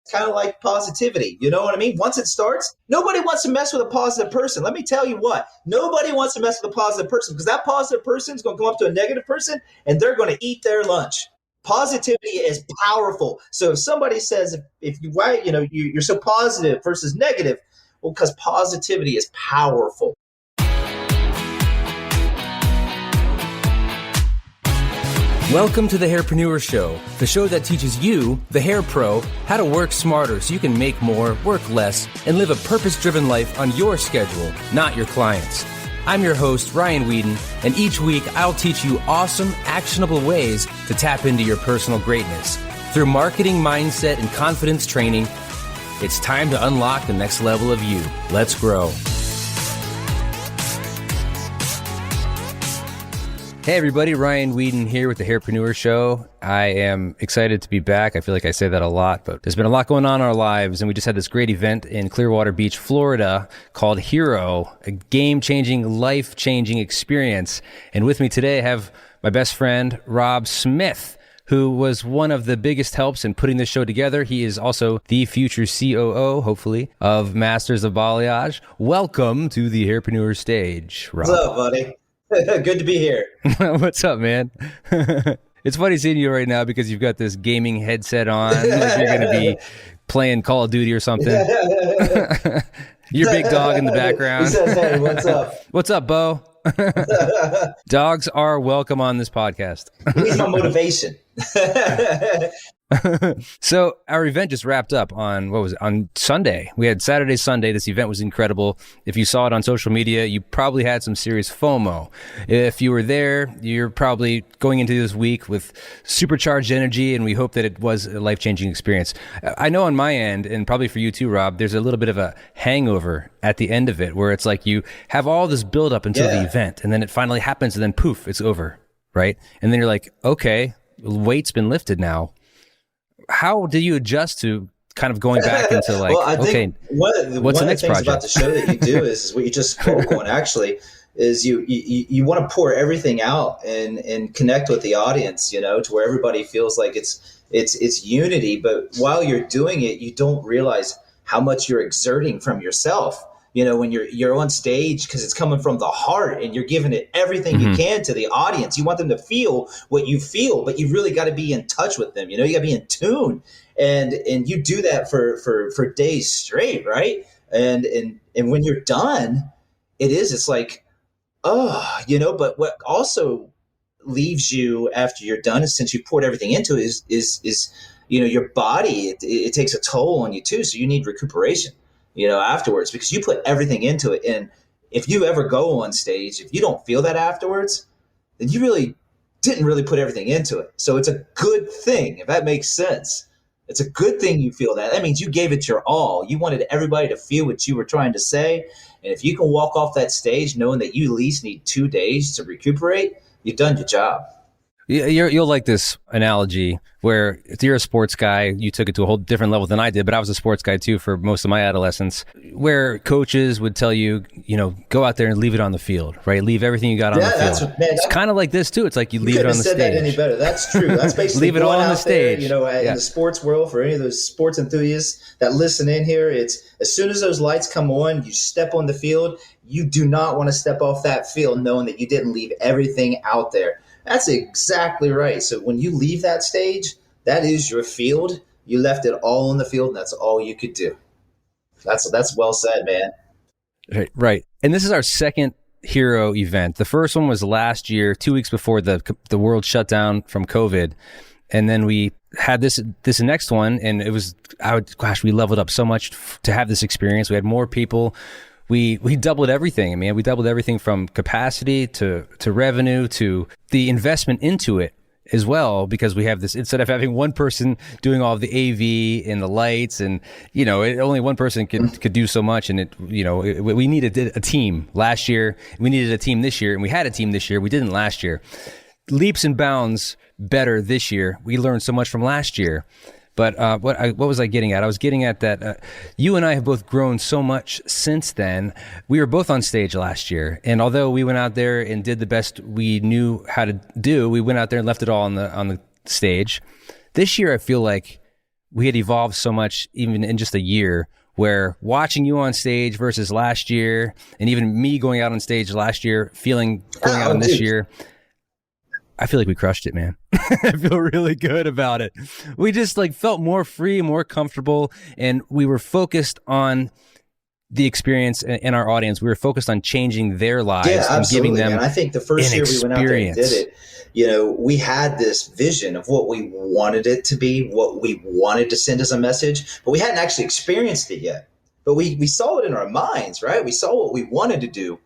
kind of like positivity. You know what I mean? Once it starts, nobody wants to mess with a positive person. Let me tell you what, nobody wants to mess with a positive person because that positive person is going to come up to a negative person and they're going to eat their lunch. Positivity is powerful. So if somebody says, if you, why, you know, you're so positive versus negative, well, because positivity is powerful. Welcome to the Hairpreneur Show, the show that teaches you, the hair pro, how to work smarter so you can make more, work less, and live a purpose-driven life on your schedule, not your clients'. I'm your host, Ryan Weeden, and each week I'll teach you awesome, actionable ways to tap into your personal greatness. Through marketing, mindset, and confidence training, it's time to unlock the next level of you. Let's grow. Hey everybody, Ryan Weeden here with the Hairpreneur Show. I am excited to be back. I feel like I say that a lot, but there's been a lot going on in our lives, and we just had this great event in Clearwater Beach, Florida called Hero, a game-changing, life-changing experience. And with me today I have my best friend, Rob Smith, who was one of the biggest helps in putting this show together. He is also the future COO, hopefully, of Masters of Balayage. Welcome to the Hairpreneur stage, Rob. What's up, buddy? Good to be here. What's up, man? It's funny seeing you right now because you've got this gaming headset on. Like you're going to be playing Call of Duty or something. Your big dog in the background. He says, hey, what's up? What's up, Bo? Dogs are welcome on this podcast. He's my motivation. So our event just wrapped up on, what was it, on Sunday. We had Saturday, Sunday. This event was incredible. If you saw it on social media, you probably had some serious FOMO. If you were there, you're probably going into this week with supercharged energy, and we hope that it was a life-changing experience. I know on my end, and probably for you too, Rob, there's a little bit of a hangover at the end of it, where it's like you have all this build-up until the event, and then it finally happens, and then poof, it's over, right? And then you're like, okay, weight's been lifted now. How do you adjust to kind of going back into like, well, I think what's the next one of the things project? about the show that you do is what you just spoke on actually is you want to pour everything out and connect with the audience, you know, to where everybody feels like it's unity. But while you're doing it, you don't realize how much you're exerting from yourself. You know, when you're on stage, because it's coming from the heart and you're giving it everything you can to the audience. You want them to feel what you feel, but you really got to be in touch with them. You know, you got to be in tune, and you do that for days straight, right? And when you're done, it's like, oh, you know. But what also leaves you after you're done is, since you poured everything into it, is you know, your body it takes a toll on you too. So you need recuperation, you know, afterwards, because you put everything into it. And if you ever go on stage, if you don't feel that afterwards, then you really didn't really put everything into it. So it's a good thing, if that makes sense. It's a good thing you feel that. That means you gave it your all. You wanted everybody to feel what you were trying to say. And if you can walk off that stage knowing that you at least need 2 days to recuperate, you've done your job. You'll like this analogy where if you're a sports guy, you took it to a whole different level than I did, but I was a sports guy too for most of my adolescence, where coaches would tell you, you know, go out there and leave it on the field, right? Leave everything you got on the field. It's kind of like this too. It's like you leave it on the stage. You couldn't have said that any better. That's true. That's basically leave it all on the stage. There, you know, in the sports world, for any of those sports enthusiasts that listen in here, it's as soon as those lights come on, you step on the field. You do not want to step off that field knowing that you didn't leave everything out there. That's exactly right. So when you leave that stage, that is your field. You left it all on the field, and that's all you could do. That's well said, man. Right. And this is our second Hero event. The first one was last year, 2 weeks before the world shut down from COVID. And then we had this next one, and it was, we leveled up so much to have this experience. We had more people. We doubled everything. I mean, we doubled everything from capacity to revenue to the investment into it as well, because we have this, instead of having one person doing all of the AV and the lights, and, you know, only one person could do so much. And we needed a team last year. We needed a team this year, and we had a team this year. We didn't last year. Leaps and bounds better this year. We learned so much from last year. But what was I getting at? I was getting at that you and I have both grown so much since then. We were both on stage last year, and although we went out there and did the best we knew how to do, we went out there and left it all on the stage. This year, I feel like we had evolved so much even in just a year, where watching you on stage versus last year, and even me going out on stage last year, going out on this year, I feel like we crushed it, man. I feel really good about it. We just like felt more free, more comfortable, and we were focused on the experience in our audience. We were focused on changing their lives and giving them and I think the first year we went out there and did it, you know, we had this vision of what we wanted it to be, what we wanted to send as a message, but we hadn't actually experienced it yet. But we saw it in our minds, right? We saw what we wanted to do.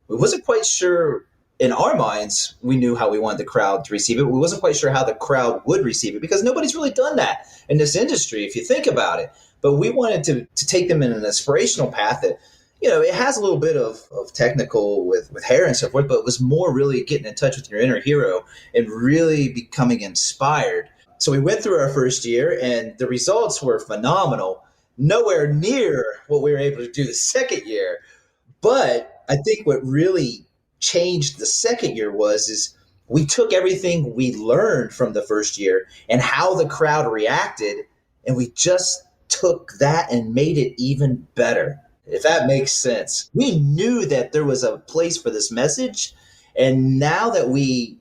We wasn't quite sure in our minds. We knew how we wanted the crowd to receive it, but we wasn't quite sure how the crowd would receive it, because nobody's really done that in this industry, if you think about it. But we wanted to take them in an inspirational path that, you know, it has a little bit of technical with hair and so forth, but it was more really getting in touch with your inner hero and really becoming inspired. So we went through our first year and the results were phenomenal. Nowhere near what we were able to do the second year. But I think what really changed the second year is we took everything we learned from the first year and how the crowd reacted, and we just took that and made it even better, if that makes sense. We knew that there was a place for this message, and now that we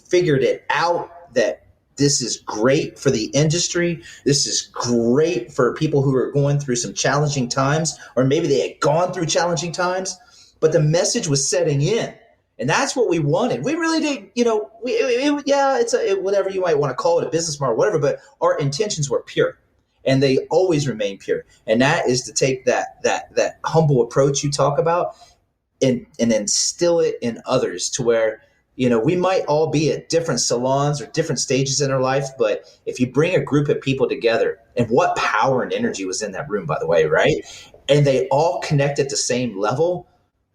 figured it out, that this is great for the industry, this is great for people who are going through some challenging times, or maybe they had gone through challenging times, but the message was setting in. And that's what we wanted. We really did, you know, it's whatever you might want to call it, a business model, whatever, but our intentions were pure. And they always remain pure. And that is to take that humble approach you talk about and instill it in others, to where, you know, we might all be at different salons or different stages in our life, but if you bring a group of people together, and what power and energy was in that room, by the way, right? And they all connect at the same level.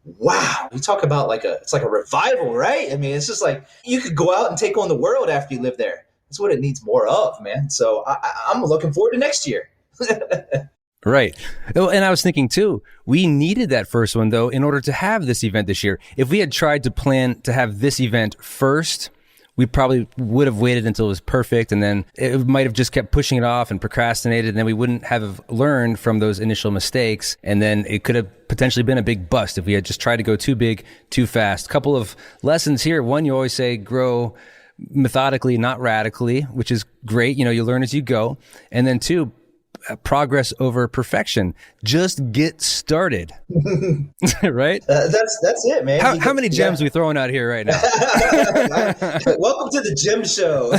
Wow. We talk about it's like a revival, right? I mean, it's just like you could go out and take on the world after you live there. That's what it needs more of, man. So I'm looking forward to next year. Right. And I was thinking too, we needed that first one though, in order to have this event this year. If we had tried to plan to have this event first, we probably would have waited until it was perfect, and then it might have just kept pushing it off and procrastinated, and then we wouldn't have learned from those initial mistakes, and then it could have potentially been a big bust if we had just tried to go too big, too fast. Couple of lessons here. One, you always say grow methodically, not radically, which is great. You know, you learn as you go. And then two, progress over perfection. Just get started. Right? That's it, man. How many gems are we throwing out here right now? Welcome to the gem show.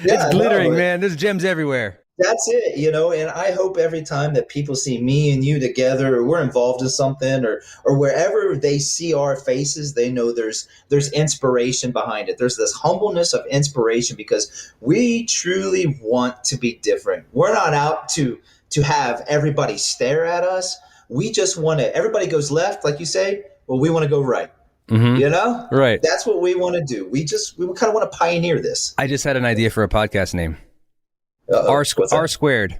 It's glittering, man. There's gems everywhere. That's it, you know, and I hope every time that people see me and you together, or we're involved in something, or wherever they see our faces, they know there's inspiration behind it. There's this humbleness of inspiration, because we truly want to be different. We're not out to have everybody stare at us. We just want to, everybody goes left, like you say, well, we want to go right. Mm-hmm. You know? Right. That's what we want to do. We kind of want to pioneer this. I just had an idea for a podcast name. R squared.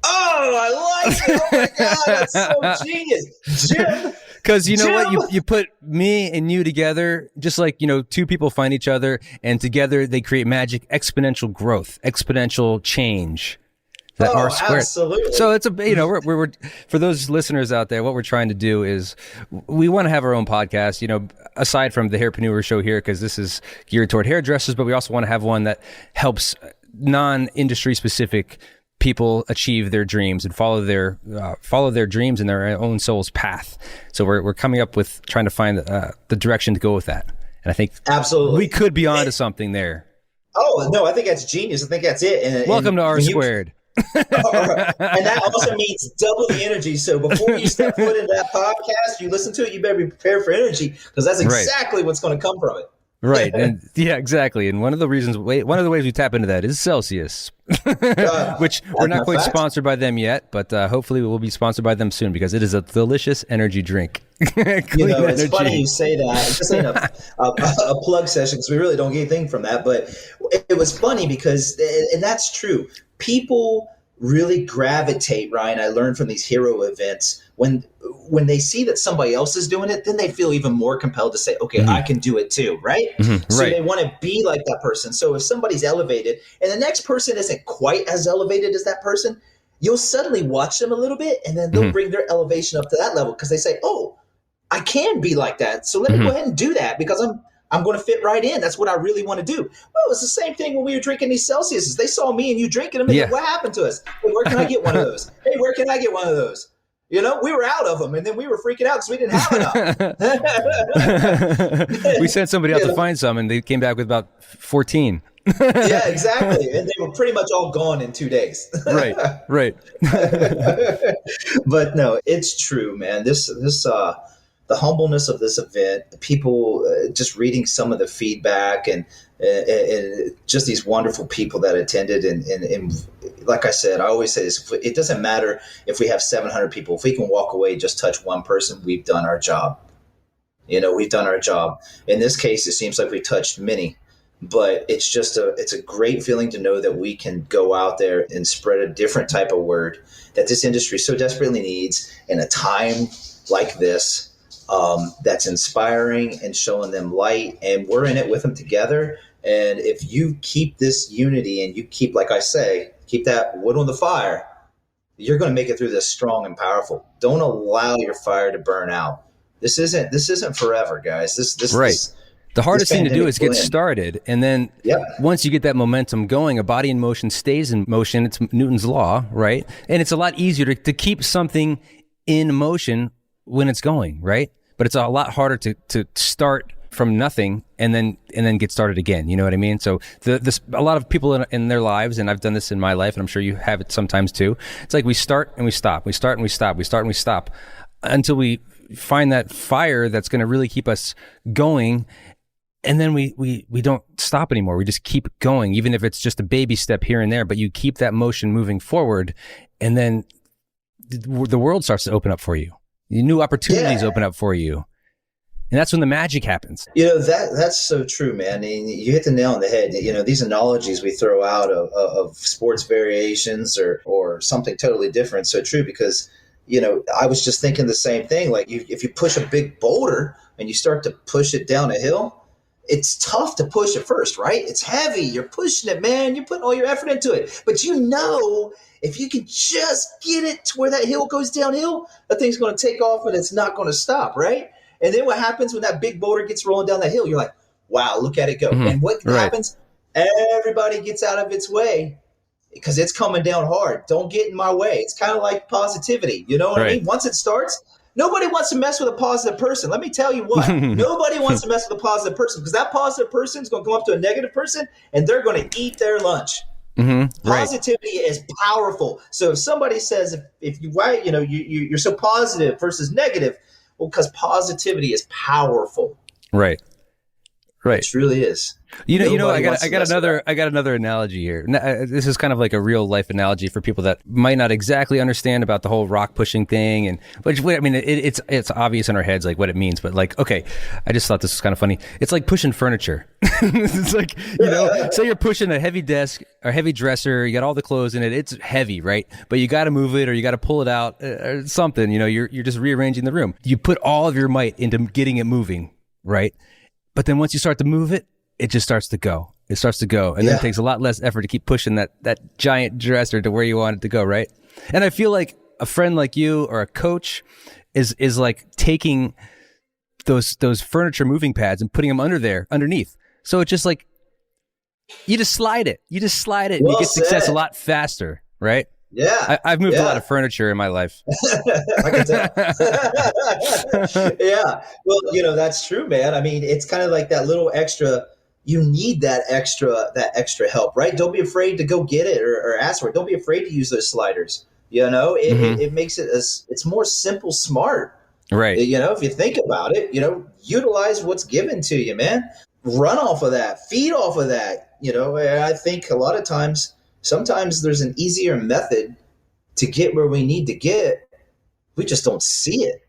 Oh, I like it. Oh my God, that's so genius. Jim. Because you know what? You put me and you together, just like, you know, two people find each other, and together they create magic, exponential growth, exponential change. That R squared. Absolutely. So it's you know, we're for those listeners out there, what we're trying to do is we want to have our own podcast, you know, aside from the Hairpreneur show here, because this is geared toward hairdressers, but we also want to have one that helps non-industry specific people achieve their dreams and follow their dreams in their own soul's path. So we're coming up with trying to find the direction to go with that. And I think absolutely we could be onto something there. Oh no, I think that's genius. I think that's it. Welcome to R squared. And that also means double the energy. So before you step foot into that podcast, you listen to it, you better be prepared for energy, because that's exactly what's going to come from it. Right. And yeah, exactly. And one of the ways we tap into that is Celsius, which we're not quite sponsored by them yet, but hopefully we'll be sponsored by them soon, because it is a delicious energy drink. You know, it's funny you say that. This ain't a plug session, because we really don't get anything from that. But it was funny because, and that's true, people really gravitate, Ryan, I learned from these hero events, when they see that somebody else is doing it, then they feel even more compelled to say, okay, I can do it too, right? So they want to be like that person. So if somebody's elevated and the next person isn't quite as elevated as that person, you'll suddenly watch them a little bit, and then they'll bring their elevation up to that level because they say, oh, I can be like that. So let me go ahead and do that because I'm going to fit right in. That's what I really want to do. Well, it's the same thing when we were drinking these Celsiuses. They saw me and you drinking them, and said, what happened to us? Hey, where can I get one of those? Hey, where can I get one of those? You know, we were out of them, and then we were freaking out because we didn't have enough. We sent somebody out to find some, and they came back with about 14. Yeah, exactly. And they were pretty much all gone in 2 days. Right. But no, it's true, man. The humbleness of this event, people just reading some of the feedback and just these wonderful people that attended. And like I said, I always say this, it doesn't matter if we have 700 people. If we can walk away, just touch one person, we've done our job. You know, we've done our job. In this case, it seems like we touched many, but it's a great feeling to know that we can go out there and spread a different type of word that this industry so desperately needs in a time like this. That's inspiring and showing them light, and we're in it with them together. And if you keep this unity and you keep, like I say, keep that wood on the fire, you're going to make it through this strong and powerful. Don't allow your fire to burn out. This isn't forever, guys. This right. The hardest thing to do is get started. And then once you get that momentum going, a body in motion stays in motion. It's Newton's law, right? And it's a lot easier to keep something in motion when it's going, right? But it's a lot harder to start from nothing and then get started again. You know what I mean? So a lot of people in their lives, and I've done this in my life, and I'm sure you have it sometimes too. It's like we start and we stop. We start and we stop. We start and we stop until we find that fire that's going to really keep us going. And then we don't stop anymore. We just keep going, even if it's just a baby step here and there, but you keep that motion moving forward, and then the world starts to open up for you. New opportunities open up for you. And that's when the magic happens. You know, that's so true, man. And you hit the nail on the head. You know, these analogies we throw out of sports variations or something totally different. So true, because, you know, I was just thinking the same thing. Like if you push a big boulder and you start to push it down a hill, it's tough to push at first, right? It's heavy. You're pushing it, man. You're putting all your effort into it. But you know, if you can just get it to where that hill goes downhill, that thing's going to take off and it's not going to stop, right? And then what happens when that big boulder gets rolling down that hill? You're like, wow, look at it go. And what happens? Everybody gets out of its way because it's coming down hard. Don't get in my way. It's kind of like positivity. You know what I mean? Once it starts, nobody wants to mess with a positive person. Let me tell you what. Nobody wants to mess with a positive person because that positive person is going to come up to a negative person and they're going to eat their lunch. Positivity is powerful. So if somebody says, if you write, you know, you're so positive versus negative, well, because positivity is powerful. Right. It really is. You know, I got another analogy here. This is kind of like a real life analogy for people that might not exactly understand about the whole rock pushing thing, and which I mean, it's obvious in our heads like what it means, but like, okay, I just thought this was kind of funny. It's like pushing furniture. It's like, you know, say you're pushing a heavy desk or heavy dresser, you got all the clothes in it, it's heavy, right? But you got to move it or you got to pull it out or something. You know, you're just rearranging the room. You put all of your might into getting it moving, right? But then once you start to move it, it just starts to go. It starts to go. And then it takes a lot less effort to keep pushing that giant dresser to where you want it to go, right? And I feel like a friend like you or a coach is like taking those furniture moving pads and putting them underneath. So it's just like, you just slide it. And you get success a lot faster, right? Yeah. I've moved a lot of furniture in my life. I can tell. Yeah. Well, you know, that's true, man. I mean, it's kind of like that little extra, you need that extra help, right? Don't be afraid to go get it or ask for it. Don't be afraid to use those sliders. You know, it makes it it's more simple, smart. Right. You know, if you think about it, you know, utilize what's given to you, man. Run off of that, feed off of that. You know, I think a lot of times, sometimes there's an easier method to get where we need to get. We just don't see it.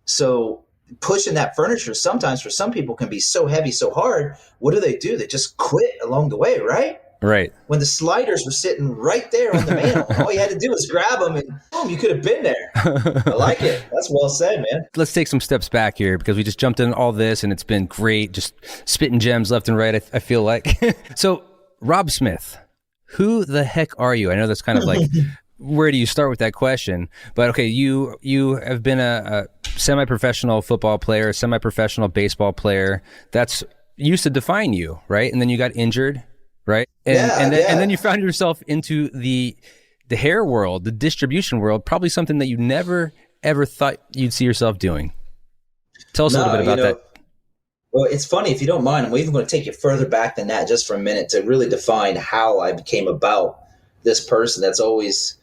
So pushing that furniture sometimes for some people can be so heavy, so hard. What do? They just quit along the way, right? Right. when the sliders were sitting right there on the mantle. All you had to do was grab them and boom, you could have been there. I like it. That's well said, man. Let's take some steps back here because we just jumped in all this and it's been great. Just spitting gems left and right, I feel like. So, Rob Smith, who the heck are you? I know that's kind of like, where do you start with that question? But okay, you have been a semi-professional football player, a semi-professional baseball player. That's used to define you, right? And then you got injured, right? And then you found yourself into the hair world, the distribution world, probably something that you never, ever thought you'd see yourself doing. Tell us a little bit about that. Well, it's funny, if you don't mind, I'm even going to take you further back than that just for a minute to really define how I became about this person that's always,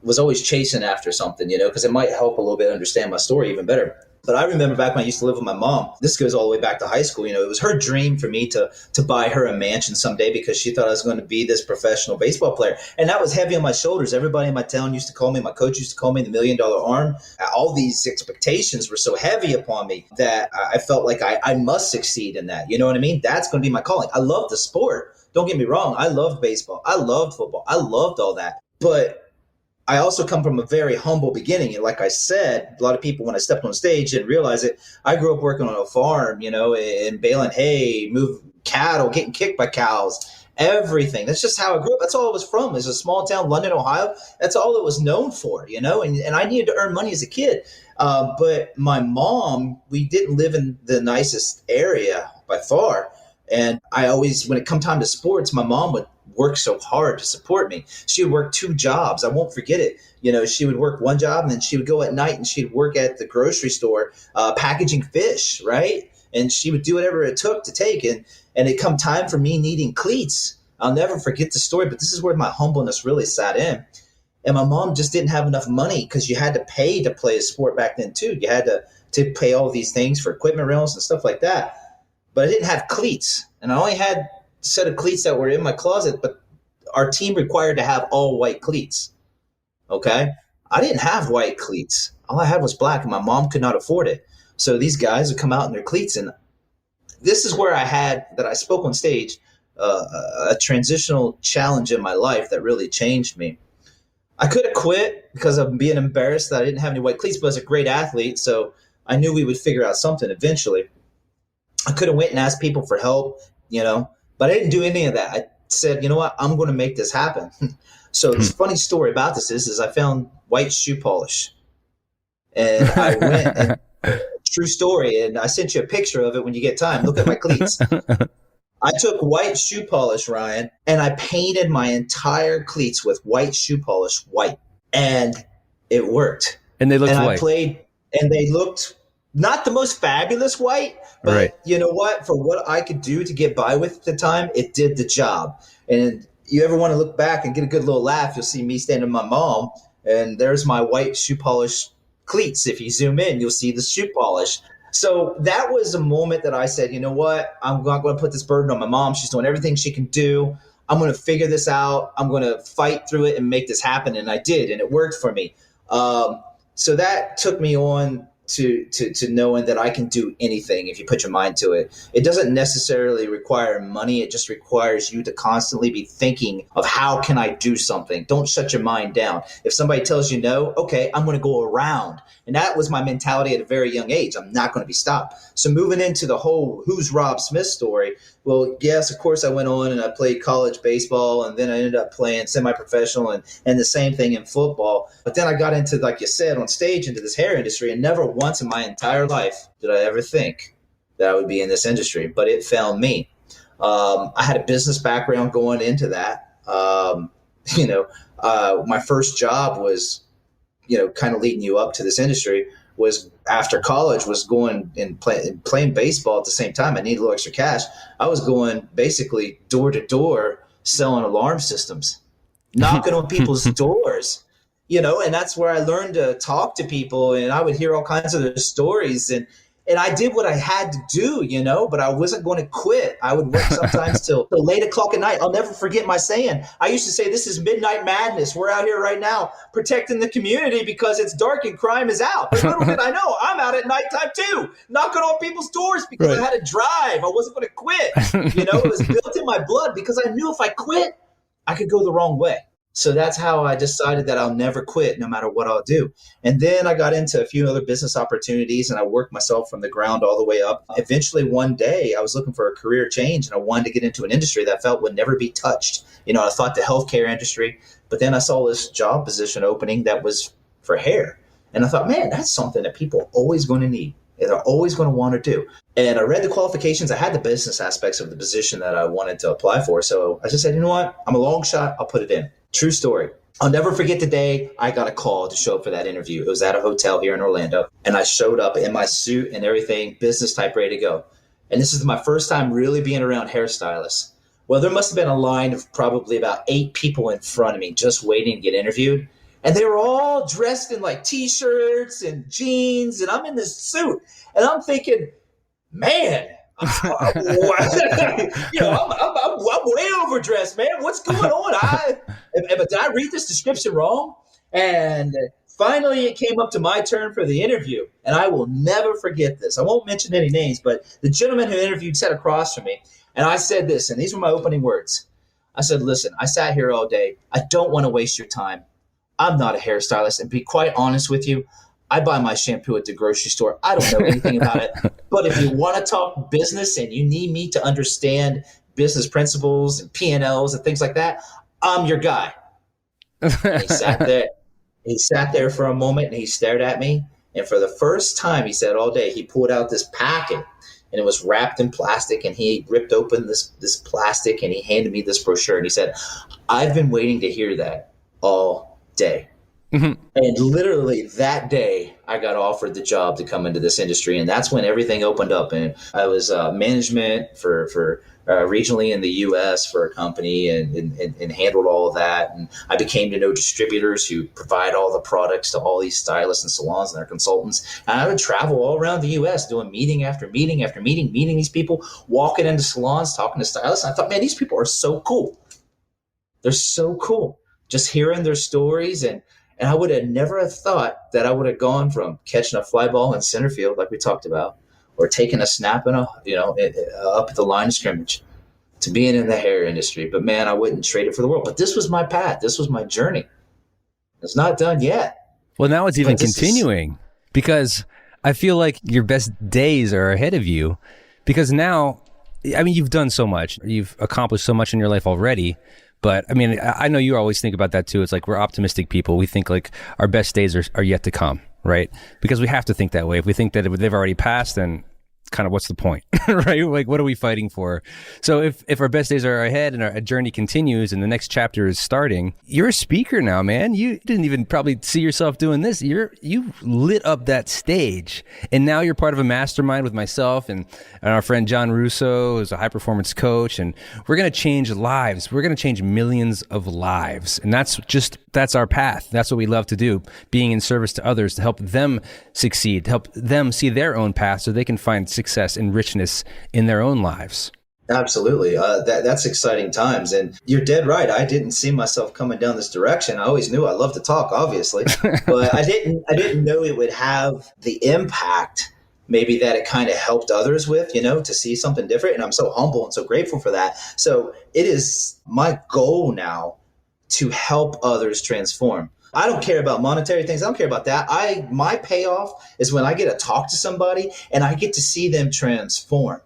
was always chasing after something, because it might help a little bit understand my story even better. But I remember back when I used to live with my mom, this goes all the way back to high school, it was her dream for me to buy her a mansion someday because she thought I was going to be this professional baseball player. And that was heavy on my shoulders. Everybody in my town used to call me, my coach used to call me the $1 million arm. All these expectations were so heavy upon me that I felt like I must succeed in that. You know what I mean? That's going to be my calling. I love the sport. Don't get me wrong. I loved baseball. I loved football. I loved all that. But I also come from a very humble beginning. And like I said, a lot of people, when I stepped on stage, didn't realize it. I grew up working on a farm, and baling hay, moving cattle, getting kicked by cows, everything. That's just how I grew up. That's all I was from. It's a small town, London, Ohio. That's all it was known for, and I needed to earn money as a kid. But my mom, we didn't live in the nicest area by far. And I always, when it come time to sports, my mom would work so hard to support me. She would work 2 jobs. I won't forget it. She would work one job and then she would go at night and she'd work at the grocery store packaging fish, right? And she would do whatever it took to take. And it come time for me needing cleats. I'll never forget the story, but this is where my humbleness really sat in. And my mom just didn't have enough money because you had to pay to play a sport back then too. You had to pay all these things for equipment rentals and stuff like that. But I didn't have cleats. And I only had a set of cleats that were in my closet, but our team required to have all white cleats. Okay? I didn't have white cleats. All I had was black, and my mom could not afford it. So these guys would come out in their cleats. And this is where I spoke on stage, a transitional challenge in my life that really changed me. I could have quit because of being embarrassed that I didn't have any white cleats, but I was a great athlete, so I knew we would figure out something eventually. I could have went and asked people for help, but I didn't do any of that. I said, you know what, I'm going to make this happen. So this funny story about this is I found white shoe polish. And I went, and true story, and I sent you a picture of it when you get time. Look at my cleats. I took white shoe polish, Ryan, and I painted my entire cleats with white shoe polish white. And it worked. And they looked white. I played, and they looked not the most fabulous white, but right. You know what? For what I could do to get by with at the time, it did the job. And you ever want to look back and get a good little laugh, you'll see me standing with my mom, and there's my white shoe polish cleats. If you zoom in, you'll see the shoe polish. So that was a moment that I said, you know what? I'm not going to put this burden on my mom. She's doing everything she can do. I'm going to figure this out. I'm going to fight through it and make this happen. And I did, and it worked for me. So that took me on to knowing that I can do anything if you put your mind to it. It doesn't necessarily require money. It just requires you to constantly be thinking of how can I do something. Don't shut your mind down. If somebody tells you no, okay, I'm going to go around. And that was my mentality at a very young age. I'm not going to be stopped. So moving into the whole who's Rob Smith story, well, yes, of course I went on and I played college baseball, and then I ended up playing semi-professional and the same thing in football. But then I got into, like you said, on stage into this hair industry, and never once in my entire life did I ever think that I would be in this industry, but it found me. I had a business background going into that. My first job was, kind of leading you up to this industry, was after college, was going and playing baseball at the same time. I needed a little extra cash. I was going basically door to door selling alarm systems, knocking on people's doors, and that's where I learned to talk to people, and I would hear all kinds of their stories. And And I did what I had to do, but I wasn't going to quit. I would work sometimes till late o'clock at night. I'll never forget my saying. I used to say, this is midnight madness. We're out here right now protecting the community because it's dark and crime is out. But little did I know, I'm out at nighttime too, knocking on people's doors because I had to drive. I wasn't going to quit. It was built in my blood because I knew if I quit, I could go the wrong way. So that's how I decided that I'll never quit no matter what I'll do. And then I got into a few other business opportunities and I worked myself from the ground all the way up. Eventually one day I was looking for a career change and I wanted to get into an industry that I felt would never be touched. I thought the healthcare industry, but then I saw this job position opening that was for hair. And I thought, man, that's something that people are always going to need. They're always going to want to do. And I read the qualifications. I had the business aspects of the position that I wanted to apply for. So I just said, you know what? I'm a long shot. I'll put it in. True story. I'll never forget the day I got a call to show up for that interview. It was at a hotel here in Orlando. And I showed up in my suit and everything, business type, ready to go. And this is my first time really being around hairstylists. Well, there must have been a line of probably about 8 people in front of me just waiting to get interviewed. And they were all dressed in like T-shirts and jeans. And I'm in this suit. And I'm thinking, man, I'm way overdressed, man. What's going on? Did I read this description wrong? And finally, it came up to my turn for the interview. And I will never forget this. I won't mention any names, but the gentleman who interviewed sat across from me. And I said this, and these were my opening words. I said, listen, I sat here all day. I don't want to waste your time. I'm not a hairstylist. And be quite honest with you, I buy my shampoo at the grocery store. I don't know anything about it. But if you want to talk business and you need me to understand business principles and P&Ls and things like that, I'm your guy. And he sat there. He sat there for a moment and he stared at me. And for the first time, he said all day, he pulled out this packet and it was wrapped in plastic. And he ripped open this plastic and he handed me this brochure. And he said, I've been waiting to hear that all day. Mm-hmm. And literally that day, I got offered the job to come into this industry. And that's when everything opened up. And I was management for regionally in the U.S. for a company and handled all of that. And I became to know distributors who provide all the products to all these stylists and salons and their consultants. And I would travel all around the U.S. doing meeting after meeting after meeting these people, walking into salons, talking to stylists. And I thought, man, these people are so cool. They're so cool. Just hearing their stories. And I would have never thought that I would have gone from catching a fly ball in center field, like we talked about, or taking a snap up at the line of scrimmage, to being in the hair industry. But man, I wouldn't trade it for the world. But this was my path. This was my journey. It's not done yet. Well, now it's even continuing because I feel like your best days are ahead of you because now, I mean, you've done so much. You've accomplished so much in your life already. But I mean, I know you always think about that too. It's like we're optimistic people. We think like our best days are yet to come, right? Because we have to think that way. If we think that they've already passed, then kind of what's the point, right? Like, what are we fighting for? So if our best days are ahead and our journey continues and the next chapter is starting, you're a speaker now, man. You didn't even probably see yourself doing this. You lit up that stage, and now you're part of a mastermind with myself and our friend John Russo, who's a high performance coach, and we're going to change lives. We're going to change millions of lives, and that's our path. That's what we love to do, being in service to others, to help them succeed, to help them see their own path so they can find success and richness in their own lives. Absolutely. That's exciting times. And you're dead right. I didn't see myself coming down this direction. I always knew I loved to talk, obviously, but I didn't know it would have the impact maybe that it kind of helped others with, to see something different. And I'm so humble and so grateful for that. So it is my goal now to help others transform. I don't care about monetary things. I don't care about that. My payoff is when I get to talk to somebody and I get to see them transform.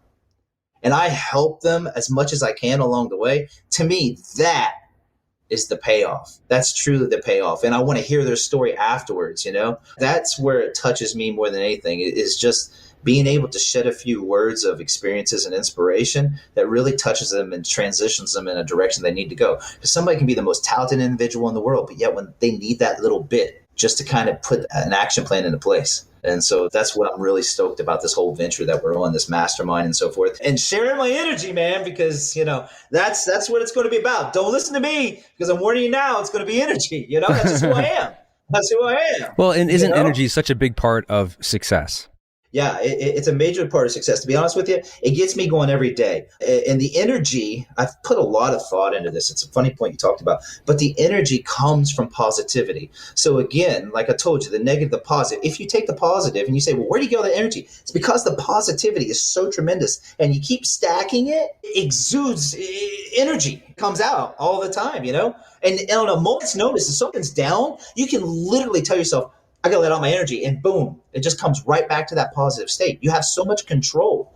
And I help them as much as I can along the way. To me, that is the payoff. That's truly the payoff. And I want to hear their story afterwards, That's where it touches me more than anything. It is just being able to shed a few words of experiences and inspiration that really touches them and transitions them in a direction they need to go. Because somebody can be the most talented individual in the world, but yet when they need that little bit just to kind of put an action plan into place. And so that's what I'm really stoked about this whole venture that we're on, this mastermind and so forth. And sharing my energy, man, because, that's what it's going to be about. Don't listen to me because I'm warning you now, it's going to be energy. That's just who I am. That's who I am. Well, and isn't energy such a big part of success? Yeah, it's a major part of success. To be honest with you, it gets me going every day. And the energy, I've put a lot of thought into this. It's a funny point you talked about, but the energy comes from positivity. So again, like I told you, the negative, the positive. If you take the positive and you say, well, where do you get all the energy? It's because the positivity is so tremendous, and you keep stacking it, it exudes energy, comes out all the time, you know? And on a moment's notice, if something's down, you can literally tell yourself, I got to let out my energy, and boom, it just comes right back to that positive state. You have so much control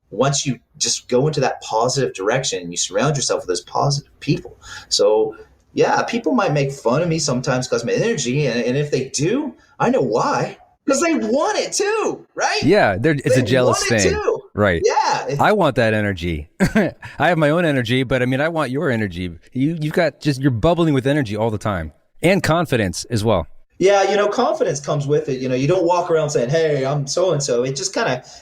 once you just go into that positive direction and you surround yourself with those positive people. So yeah, people might make fun of me sometimes because of my energy. And if they do, I know why. Because they want it too, right? Yeah, it's a jealous thing. Too. Right. Yeah. I want that energy. I have my own energy, but I mean, I want your energy. You've got you're bubbling with energy all the time, and confidence as well. Yeah, confidence comes with it. You don't walk around saying, hey, I'm so-and-so. It just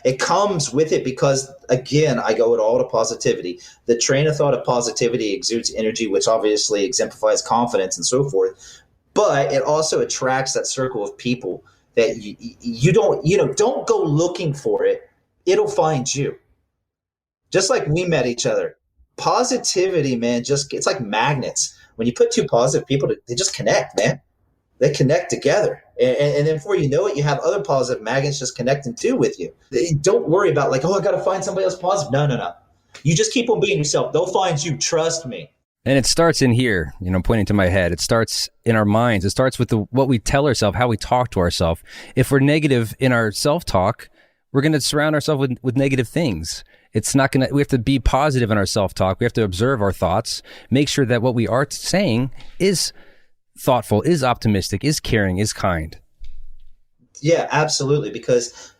it comes with it because, again, I go it all to positivity. The train of thought of positivity exudes energy, which obviously exemplifies confidence and so forth. But it also attracts that circle of people that you don't go looking for it. It'll find you. Just like we met each other. Positivity, man, it's like magnets. When you put two positive people, they just connect, man. They connect together. And then before you know it, you have other positive magnets just connecting too with you. Don't worry about like, I got to find somebody else positive. No. You just keep on being yourself. They'll find you. Trust me. And it starts in here, pointing to my head. It starts in our minds. It starts with what we tell ourselves, how we talk to ourselves. If we're negative in our self-talk, we're going to surround ourselves with negative things. It's not going to, we have to be positive in our self-talk. We have to observe our thoughts, make sure that what we are saying is thoughtful, is optimistic, is caring, is kind. Yeah, absolutely. Because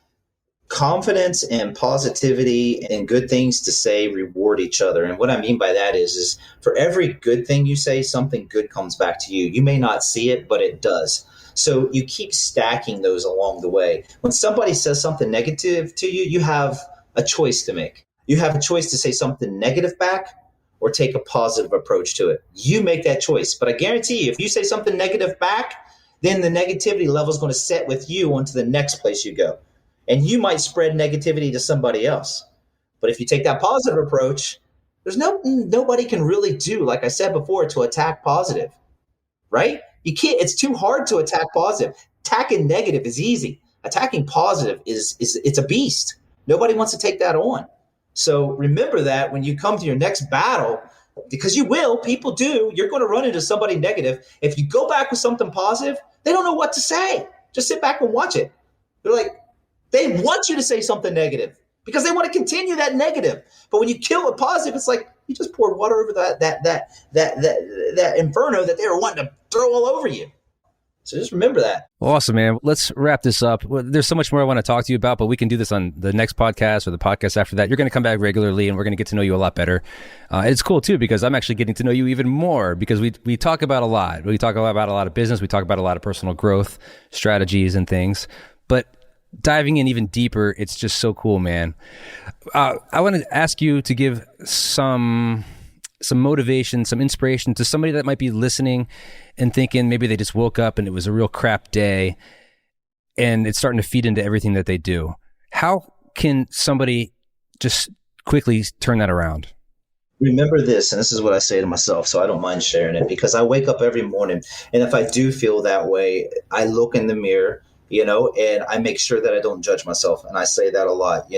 confidence and positivity and good things to say reward each other. And what I mean by that is for every good thing you say, something good comes back to you. You may not see it, but it does. So you keep stacking those along the way. When somebody says something negative to you, you have a choice to make. You have a choice to say something negative back or take a positive approach to it. You make that choice. But I guarantee you, if you say something negative back, then the negativity level is going to set with you onto the next place you go. And you might spread negativity to somebody else. But if you take that positive approach, there's nobody can really do, like I said before, to attack positive, right? You can't, it's too hard to attack positive. Attacking negative is easy. Attacking positive it's a beast. Nobody wants to take that on. So remember that when you come to your next battle, because you will, people do, you're going to run into somebody negative. If you go back with something positive, they don't know what to say. Just sit back and watch it. They're like, they want you to say something negative because they want to continue that negative. But when you kill a positive, it's like you just poured water over that inferno that they were wanting to throw all over you. So just remember that. Awesome, man. Let's wrap this up. There's so much more I want to talk to you about, but we can do this on the next podcast or the podcast after that. You're going to come back regularly, and we're going to get to know you a lot better. It's cool, too, because I'm actually getting to know you even more because we talk about a lot. We talk about a lot of business. We talk about a lot of personal growth strategies and things. But diving in even deeper, it's just so cool, man. I want to ask you to give some motivation, some inspiration to somebody that might be listening and thinking maybe they just woke up and it was a real crap day and it's starting to feed into everything that they do. How can somebody just quickly turn that around? Remember this, and this is what I say to myself, so I don't mind sharing it, because I wake up every morning, and if I do feel that way, I look in the mirror, and I make sure that I don't judge myself. And I say that a lot,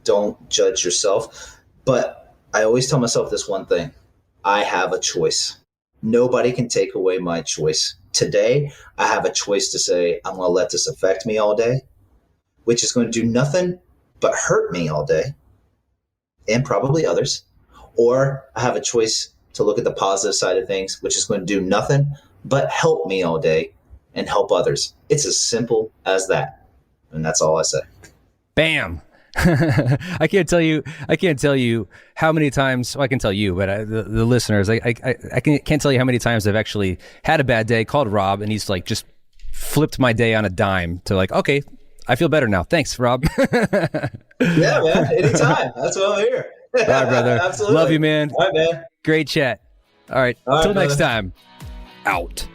don't judge yourself. But I always tell myself this one thing. I have a choice. Nobody can take away my choice. Today, I have a choice to say, I'm going to let this affect me all day, which is going to do nothing but hurt me all day, and probably others. Or I have a choice to look at the positive side of things, which is going to do nothing but help me all day and help others. It's as simple as that. And that's all I say. Bam. I can't tell you how many times, well, I can tell you, but the listeners, I can't tell you how many times I've actually had a bad day, called Rob, and he's like just flipped my day on a dime to like, okay, I feel better now. Thanks, Rob. Yeah, man. Anytime. That's why I'm here. All right, brother. Absolutely. Love you, man. All right, man. Great chat. All right. Till next time. Out.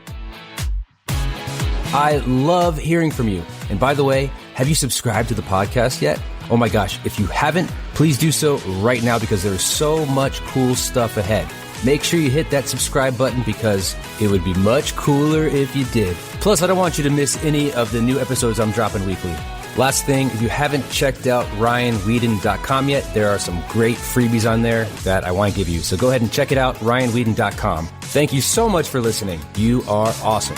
I love hearing from you. And by the way, Have you subscribed to the podcast yet? Oh my gosh, if you haven't, please do so right now because there's so much cool stuff ahead. Make sure you hit that subscribe button because it would be much cooler if you did. Plus, I don't want you to miss any of the new episodes I'm dropping weekly. Last thing, if you haven't checked out ryanweeden.com yet, there are some great freebies on there that I want to give you. So go ahead and check it out, ryanweeden.com. Thank you so much for listening. You are awesome.